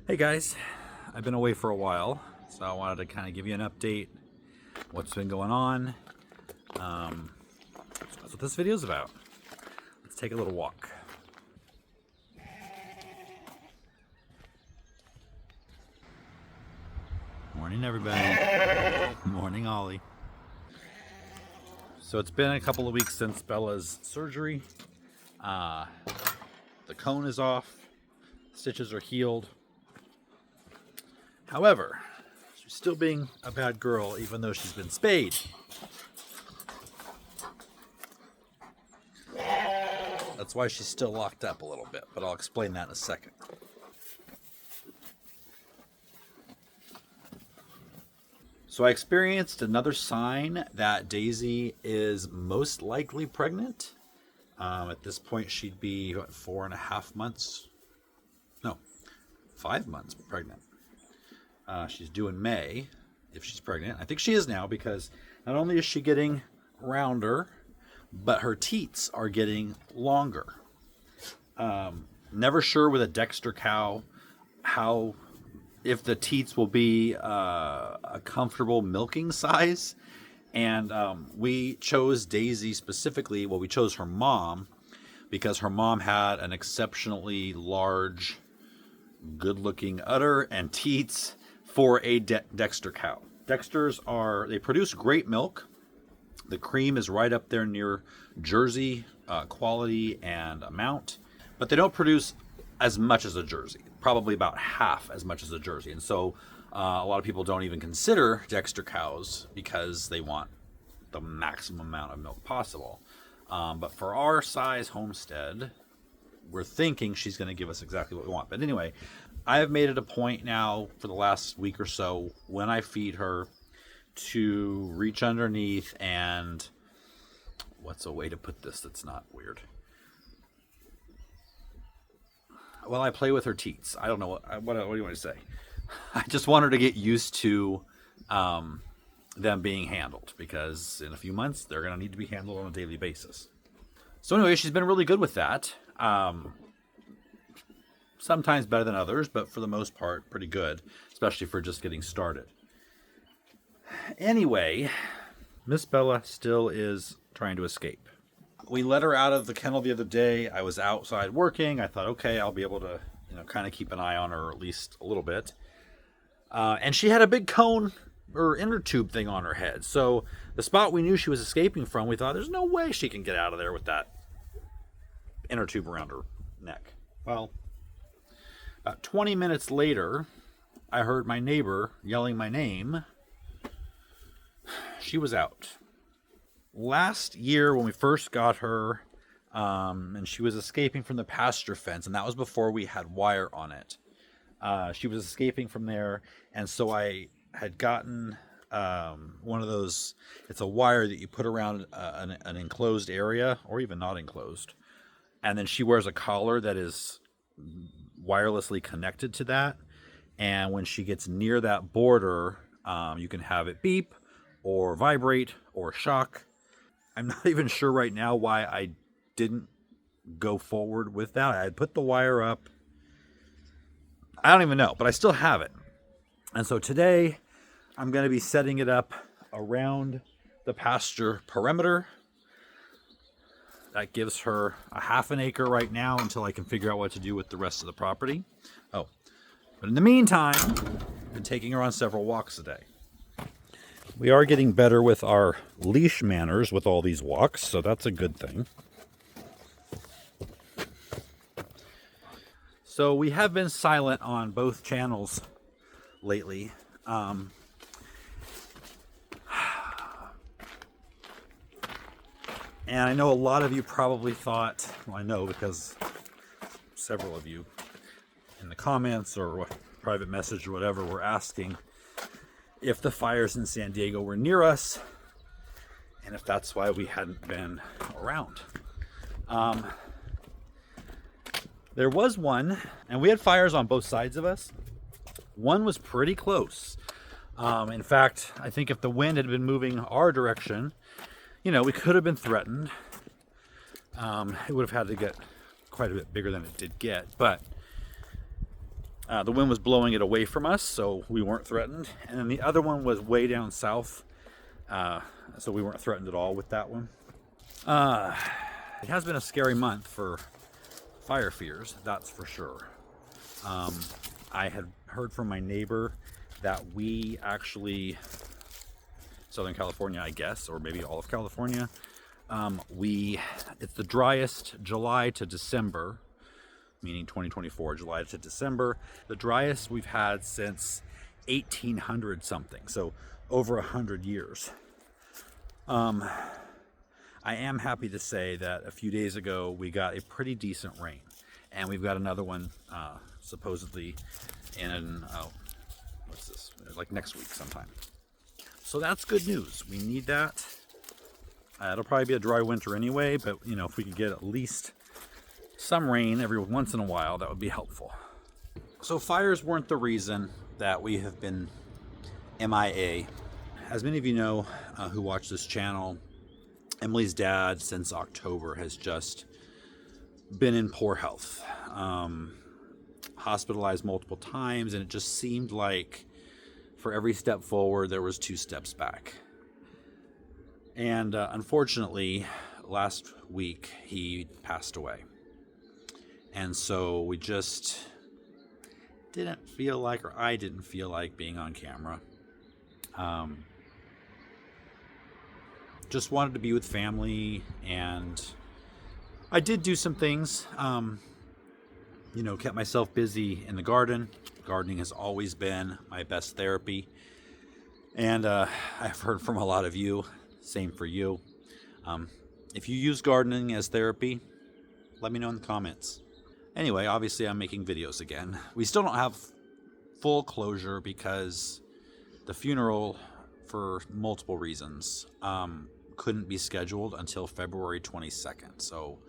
Hey guys, I've been away for a while, so I wanted to kind of give you an update, what's been going on. So that's what this video is about. Let's take a little walk. Morning everybody. Morning Ollie. So it's been a couple of weeks since Bella's surgery. The cone is off, stitches are healed. However, she's still being a bad girl even though she's been spayed. That's why she's still locked up a little bit, but I'll explain that in a second. So I experienced another sign that Daisy is most likely pregnant. At this point she'd be, 4.5 months? No, 5 months pregnant. She's due in May, if she's pregnant. I think she is now, because not only is she getting rounder, but her teats are getting longer. Never sure with a Dexter cow if the teats will be a comfortable milking size. And we chose Daisy specifically. Well, we chose her mom because her mom had an exceptionally large, good-looking udder and teats for a Dexter cow. Dexters they produce great milk. The cream is right up there near Jersey quality and amount, but they don't produce as much as a Jersey, probably about half as much as a Jersey. And so a lot of people don't even consider Dexter cows because they want the maximum amount of milk possible. But for our size homestead, we're thinking she's going to give us exactly what we want. But anyway, I have made it a point now for the last week or so, when I feed her, to reach underneath and, what's a way to put this that's not weird? Well, I play with her teats. I don't know what do you want to say? I just want her to get used to them being handled, because in a few months they're going to need to be handled on a daily basis. So anyway, she's been really good with that. Sometimes better than others, but for the most part, pretty good, especially for just getting started. Anyway, Miss Bella still is trying to escape. We let her out of the kennel the other day. I was outside working. I thought, okay, I'll be able to, kind of keep an eye on her at least a little bit. And she had a big cone or inner tube thing on her head. So the spot we knew she was escaping from, we thought, there's no way she can get out of there with that inner tube around her neck. Well, about 20 minutes later, I heard my neighbor yelling my name. She was out. Last year when we first got her, and she was escaping from the pasture fence, and that was before we had wire on it. She was escaping from there, and so I had gotten one of those, it's a wire that you put around an enclosed area, or even not enclosed, and then she wears a collar that is wirelessly connected to that, and when she gets near that border, you can have it beep or vibrate or shock. I'm not even sure right now why I didn't go forward with that. I had put the wire up. I don't even know, but I still have it. And so today I'm going to be setting it up around the pasture perimeter. That gives her a half an acre right now until I can figure out what to do with the rest of the property. Oh, but in the meantime, I've been taking her on several walks a day. We are getting better with our leash manners with all these walks, so that's a good thing. So we have been silent on both channels lately. And I know a lot of you probably thought, well, I know because several of you in the comments or private message or whatever were asking if the fires in San Diego were near us, and if that's why we hadn't been around. There was one, and we had fires on both sides of us. One was pretty close. In fact, I think if the wind had been moving our direction, we could have been threatened. It would have had to get quite a bit bigger than it did get, but The wind was blowing it away from us, so we weren't threatened. And then the other one was way down south, so we weren't threatened at all with that one. It has been a scary month for fire fears, that's for sure. I had heard from my neighbor that we actually, Southern California, I guess, or maybe all of California, it's the driest July to December, meaning 2024, July to December, the driest we've had since 1800 something, so over 100 years. I am happy to say that a few days ago we got a pretty decent rain, and we've got another one supposedly in what's this, like next week sometime. So that's good news. We need that. It'll probably be a dry winter anyway, but you know, if we could get at least some rain every once in a while, that would be helpful. So fires weren't the reason that we have been MIA. As many of you know who watch this channel, Emily's dad since October has just been in poor health, hospitalized multiple times, and it just seemed like for every step forward there was 2 steps back. And unfortunately last week he passed away, and so we just didn't feel like, or I didn't feel like being on camera. Just wanted to be with family, and I did do some things, you know, kept myself busy in the garden. Gardening has always been my best therapy, and I've heard from a lot of you, same for you. If you use gardening as therapy, let me know in the comments. Anyway, obviously I'm making videos again. We still don't have full closure because the funeral, for multiple reasons, couldn't be scheduled until February 22nd. So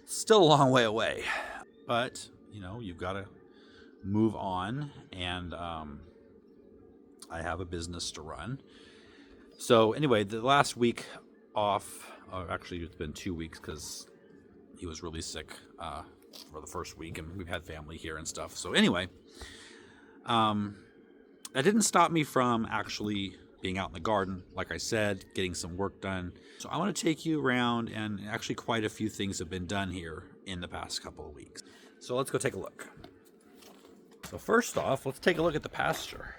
still a long way away, but you know, you've got to move on, and I have a business to run. So anyway, the last week off, actually it's been 2 weeks because he was really sick for the first week, and we've had family here and stuff. So anyway, that didn't stop me from actually being out in the garden, like I said, getting some work done. So I want to take you around, and actually quite a few things have been done here in the past couple of weeks. So let's go take a look. So first off, let's take a look at the pasture.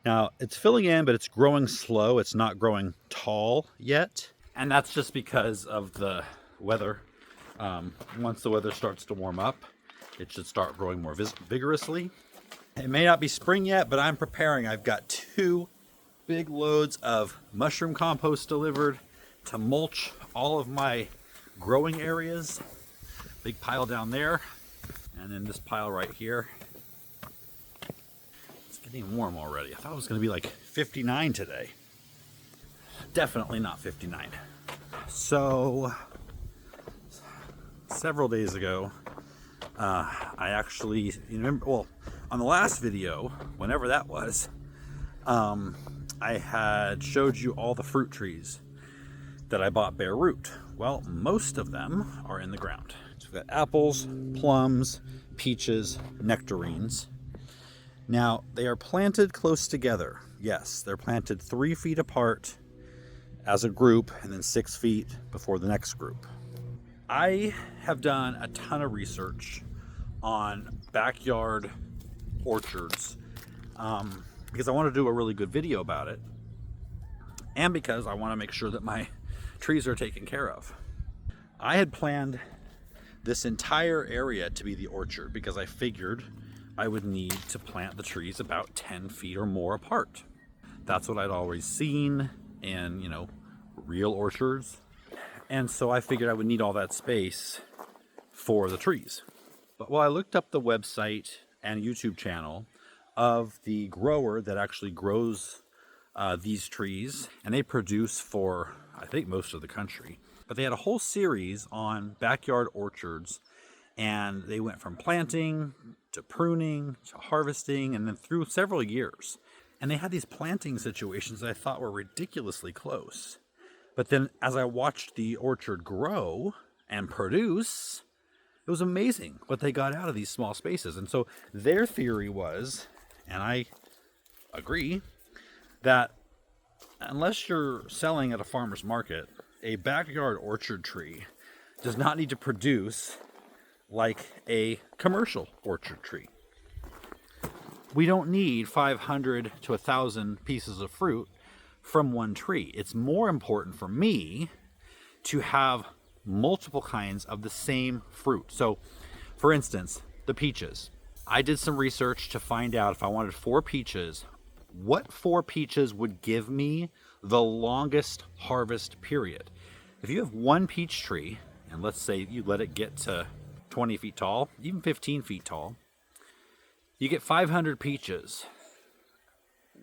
Now, it's filling in, but it's growing slow. It's not growing tall yet. And that's just because of the weather. Once the weather starts to warm up, it should start growing more vigorously. It may not be spring yet, but I'm preparing. I've got 2 big loads of mushroom compost delivered to mulch all of my growing areas. Big pile down there, and then this pile right here. It's getting warm already. I thought it was going to be like 59 today. Definitely not 59. So, several days ago, I actually, you remember, well, on the last video, whenever that was, I had showed you all the fruit trees that I bought bare root. Well, most of them are in the ground. So we've got apples, plums, peaches, nectarines. Now, they are planted close together. Yes, they're planted 3 feet apart as a group, and then 6 feet before the next group. I have done a ton of research on backyard orchards because I want to do a really good video about it, and because I want to make sure that my trees are taken care of. I had planned this entire area to be the orchard because I figured I would need to plant the trees about 10 feet or more apart. That's what I'd always seen in, you know, real orchards. And so I figured I would need all that space for the trees. But while I looked up the website and YouTube channel of the grower that actually grows these trees, and they produce for, I think, most of the country. But they had a whole series on backyard orchards, and they went from planting to pruning to harvesting, and then through several years. And they had these planting situations that I thought were ridiculously close. But then as I watched the orchard grow and produce, It was amazing what they got out of these small spaces. And so their theory was, and I agree, that unless you're selling at a farmer's market, a backyard orchard tree does not need to produce like a commercial orchard tree. We don't need 500 to 1,000 pieces of fruit from one tree. It's more important for me to have multiple kinds of the same fruit. So, for instance, the peaches. I did some research to find out if I wanted 4 peaches, what 4 peaches would give me the longest harvest period. If you have one peach tree, and let's say you let it get to 20 feet tall, even 15 feet tall, you get 500 peaches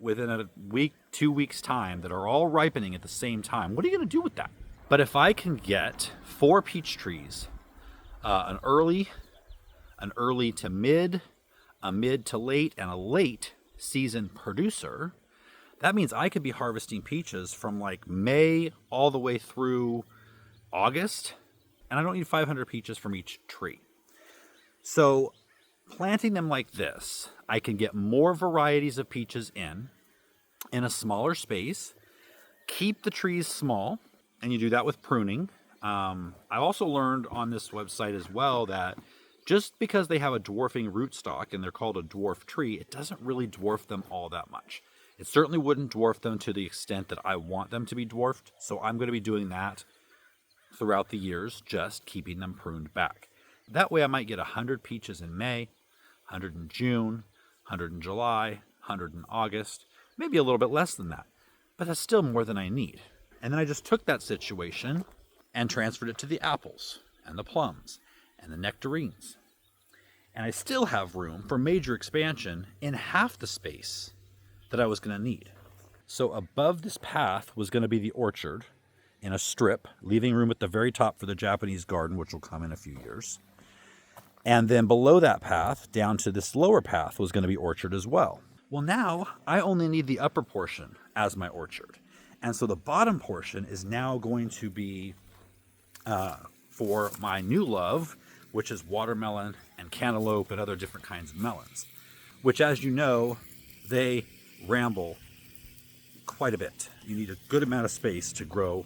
within a week, 2 weeks time that are all ripening at the same time. What are you going to do with that? But if I can get 4 peach trees, an early to mid, a mid to late, and a late season producer, that means I could be harvesting peaches from like May all the way through August, and I don't need 500 peaches from each tree. So planting them like this, I can get more varieties of peaches in a smaller space, keep the trees small, and you do that with pruning. I also learned on this website as well that just because they have a dwarfing rootstock and they're called a dwarf tree, it doesn't really dwarf them all that much. It certainly wouldn't dwarf them to the extent that I want them to be dwarfed, so I'm going to be doing that throughout the years, just keeping them pruned back. That way I might get 100 peaches in May, 100 in June, 100 in July, 100 in August, maybe a little bit less than that, but that's still more than I need. And then I just took that situation and transferred it to the apples and the plums and the nectarines. And I still have room for major expansion in half the space that I was going to need. So above this path was going to be the orchard in a strip, leaving room at the very top for the Japanese garden, which will come in a few years. And then below that path, down to this lower path, was going to be orchard as well. Well, now I only need the upper portion as my orchard. And so the bottom portion is now going to be for my new love, which is watermelon and cantaloupe and other different kinds of melons, which, as you know, they ramble quite a bit. You need a good amount of space to grow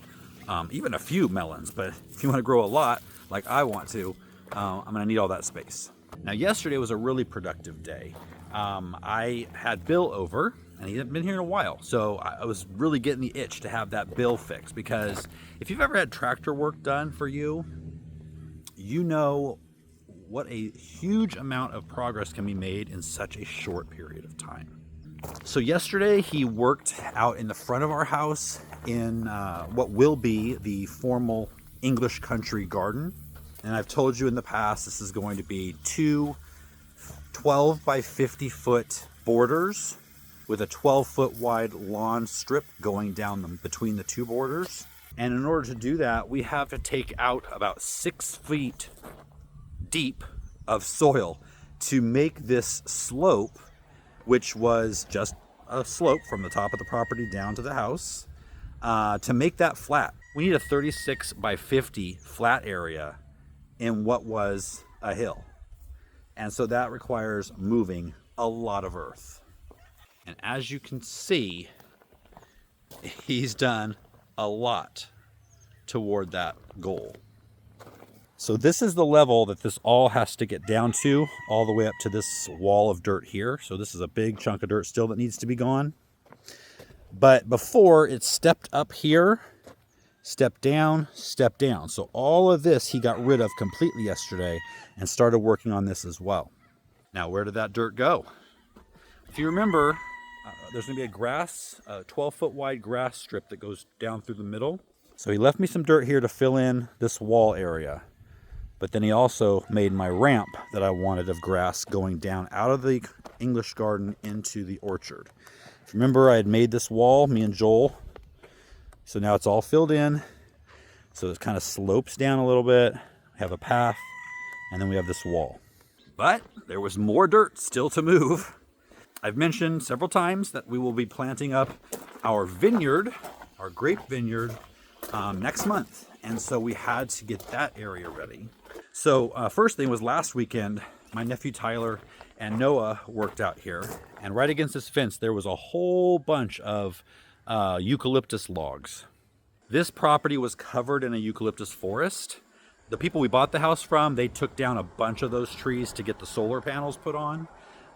even a few melons, but if you want to grow a lot, like I want to, I'm going to need all that space. Now, yesterday was a really productive day. I had Bill over, and he hadn't been here in a while, so I was really getting the itch to have that bill fixed, because if you've ever had tractor work done for you, you know what a huge amount of progress can be made in such a short period of time. So yesterday he worked out in the front of our house in what will be the formal English country garden. And I've told you in the past, this is going to be 2 12 by 50 foot borders with a 12-foot wide lawn strip going down them between the 2 borders. And in order to do that, we have to take out about 6 feet deep of soil to make this slope, which was just a slope from the top of the property down to the house, to make that flat. We need a 36 by 50 flat area in what was a hill. And so that requires moving a lot of earth. And as you can see, he's done a lot toward that goal. So this is the level that this all has to get down to, all the way up to this wall of dirt here. So this is a big chunk of dirt still that needs to be gone. But before, it stepped up here, step down, step down. So all of this he got rid of completely yesterday and started working on this as well. Now, where did that dirt go? If you remember, there's going to be a 12-foot wide grass strip that goes down through the middle. So he left me some dirt here to fill in this wall area. But then he also made my ramp that I wanted of grass going down out of the English garden into the orchard. If you remember, I had made this wall, me and Joel. So now it's all filled in. So it kind of slopes down a little bit. We have a path, and then we have this wall. But there was more dirt still to move. I've mentioned several times that we will be planting up our vineyard, our grape vineyard, next month. And so we had to get that area ready. So first thing was last weekend, my nephew Tyler and Noah worked out here, and right against this fence there was a whole bunch of eucalyptus logs. This property was covered in a eucalyptus forest. The people we bought the house from, they took down a bunch of those trees to get the solar panels put on.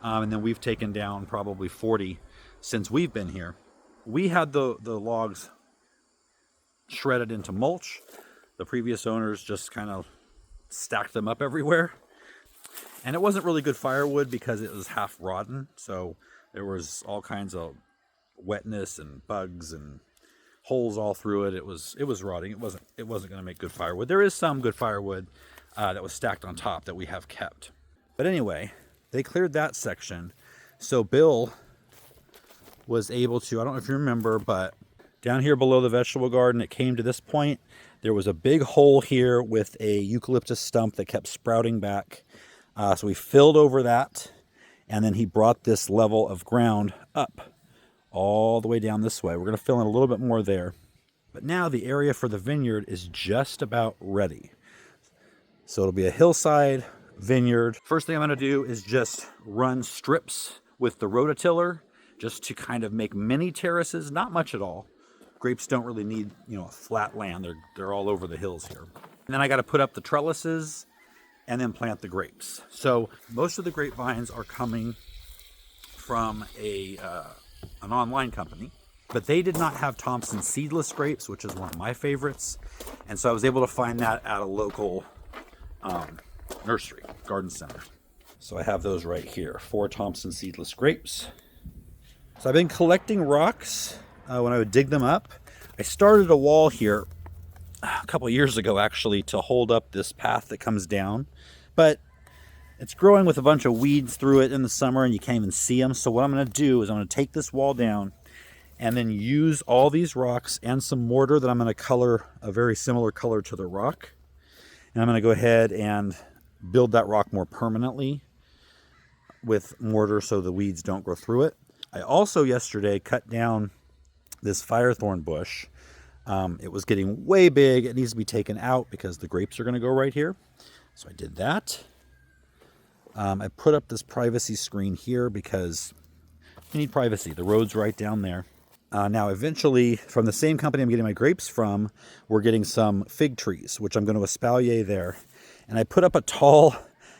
And then we've taken down probably 40 since we've been here. We had the logs shredded into mulch. The previous owners just kind of stacked them up everywhere. And it wasn't really good firewood because it was half rotten. So there was all kinds of wetness and bugs and holes all through it. It was rotting. It wasn't going to make good firewood. There is some good firewood that was stacked on top that we have kept. But anyway, they cleared that section. So Bill was able to, I don't know if you remember, but down here below the vegetable garden, it came to this point. There was a big hole here with a eucalyptus stump that kept sprouting back. So we filled over that, and then he brought this level of ground up all the way down this way. We're going to fill in a little bit more there. But now the area for the vineyard is just about ready. So it'll be a hillside vineyard. First thing I'm going to do is just run strips with the rototiller just to kind of make mini terraces, not much at all. Grapes don't really need, a flat land. They're all over the hills here. And then I got to put up the trellises and then plant the grapes. So most of the grapevines are coming from an online company, but they did not have Thompson seedless grapes, which is one of my favorites. And so I was able to find that at a local nursery, garden center. So I have those right here, 4 Thompson seedless grapes. So I've been collecting rocks when I would dig them up. I started a wall here a couple of years ago, actually, to hold up this path that comes down, but it's growing with a bunch of weeds through it in the summer and you can't even see them. So what I'm going to do is I'm going to take this wall down and then use all these rocks and some mortar that I'm going to color a very similar color to the rock. And I'm going to go ahead and build that rock more permanently with mortar so the weeds don't grow through it. I also yesterday cut down this firethorn bush. It was getting way big. It needs to be taken out because the grapes are going to go right here. So I did that. I put up this privacy screen here because you need privacy. The road's right down there. Now, eventually, from the same company I'm getting my grapes from, we're getting some fig trees, which I'm going to espalier there. And I put up a tall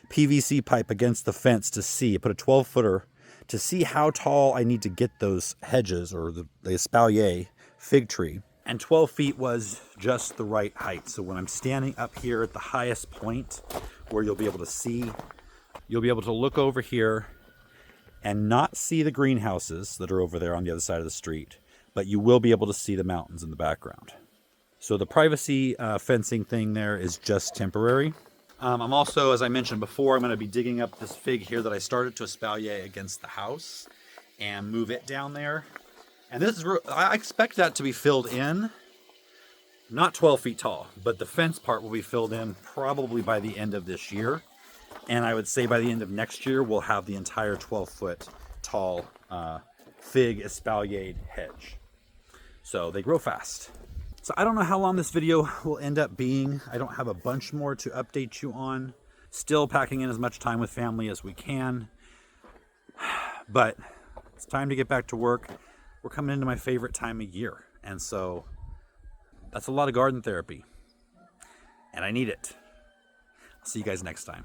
PVC pipe against the fence to see. I put a 12-footer to see how tall I need to get those hedges or the espalier fig tree. And 12 feet was just the right height. So when I'm standing up here at the highest point where you'll be able to see, you'll be able to look over here and not see the greenhouses that are over there on the other side of the street, but you will be able to see the mountains in the background. So the privacy fencing thing there is just temporary. I'm also, as I mentioned before, I'm going to be digging up this fig here that I started to espalier against the house and move it down there. And this is, I expect that to be filled in, not 12 feet tall, but the fence part will be filled in probably by the end of this year. And I would say by the end of next year, we'll have the entire 12-foot tall fig espaliered hedge. So they grow fast. So I don't know how long this video will end up being. I don't have a bunch more to update you on. Still packing in as much time with family as we can. But it's time to get back to work. We're coming into my favorite time of year. And so that's a lot of garden therapy. And I need it. I'll see you guys next time.